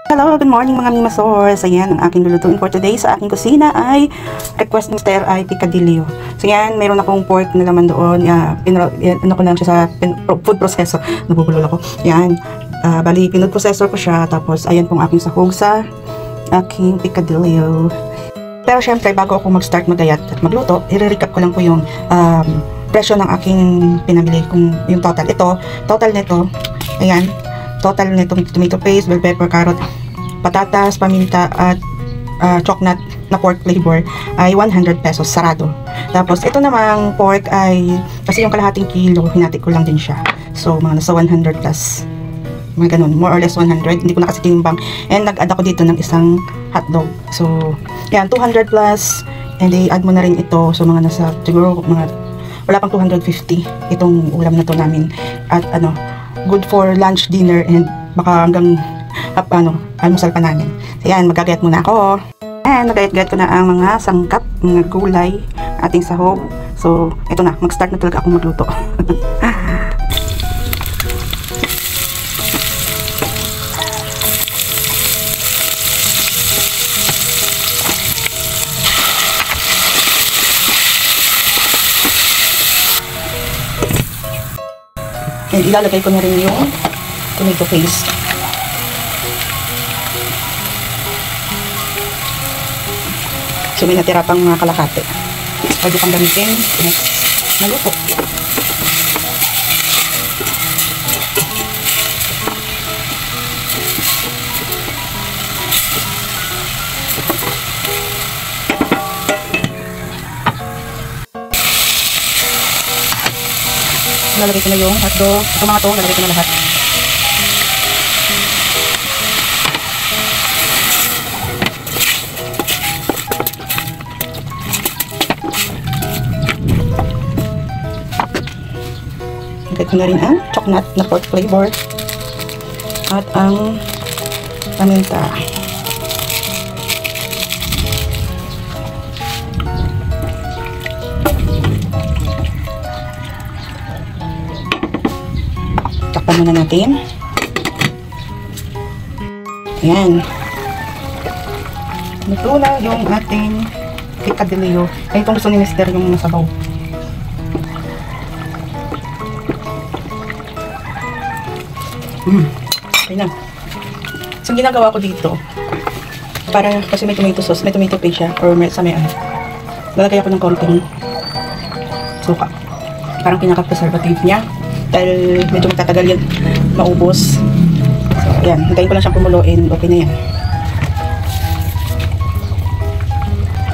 Hello, good morning mga mimasors. Ayan, ang aking lulutuin for today sa aking kusina ay request ng Esther ay picadillo. So yan, mayroon akong pork na laman doon. Ano ko lang siya sa food processor. Nabubulol ako. Yan, bali food processor ko siya. Tapos ayan pong aking sahog sa aking picadillo. Pero syempre, bago ako mag-start magayat at magluto, i-recap ko lang po yung presyo ng aking pinabili. Kung yung total. Ito, total nito, ayan, total nitong tomato paste, bell pepper, carrot, patatas, paminta, at chocolate na pork flavor ay 100 pesos, sarado. Tapos, ito namang pork ay, kasi yung kalahating kilo, hinati ko lang din siya. So, mga nasa 100 plus. Mga ganun, more or less 100. Hindi ko na kasi tinimbang. And nag-add ako dito ng isang hotdog. So, yan, 200 plus. And i-add mo na rin ito. So, mga nasa, siguro, mga, wala pang 250 itong ulam na to namin. At ano, good for lunch, dinner, and baka hanggang almusal pa namin. So yan, magagayat muna ako. And nagayat-gayat ko na ang mga sangkap, mga gulay, ating sahog. So, ito na, mag-start na talaga akong magluto. And ilalagay ko na rin yung tomato paste. So may natira pang mga kalahati. Pwede pang gamitin next na luto. Lalagay ko na yung hotdog. Ito mga to, lalagay ko na lahat. Lagay ko na rin ang chocolate na pork flavor at ang paminta. Takpan muna natin. Ayan. Luto na yung ating picadillo. Ay, itong gusto ni Mister yung sabaw. Okay na. So, ginagawa ko dito, para kasi may tomato sauce, may tomato paste siya, or may ano. Lalagay ako ng konting suka. Parang pinaka-preservative niya. Dahil medyo magtatagal yan maubos. So, ayan. Hintayin ko lang siyang kumuloyin. Okay na yan.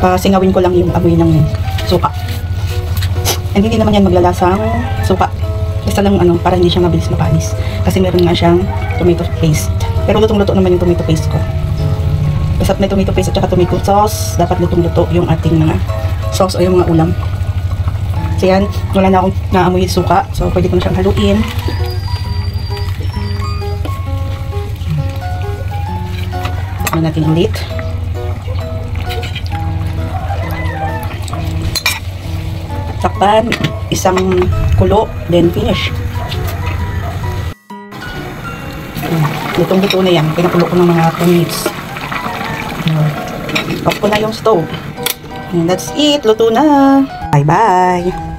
Pasingawin ko lang yung amoy ng suka. And hindi naman yan maglalasang suka. Basta lang para hindi siya mabilis mapanis. Kasi meron nga siyang tomato paste. Pero lutong-luto naman yung tomato paste ko. Basta may tomato paste at saka tomato sauce, dapat lutong-luto yung ating mga sauce o yung mga ulam. So yan, wala na akong naamoy suka. So pwede ko na siyang haluin. Tikman natin ulit. Takpan, isang kulo, then finish. Lutong-luto na yan. Pinakulo ko ng mga 2 minutes. Off ko na yung stove. And that's it. Luto na. Bye-bye.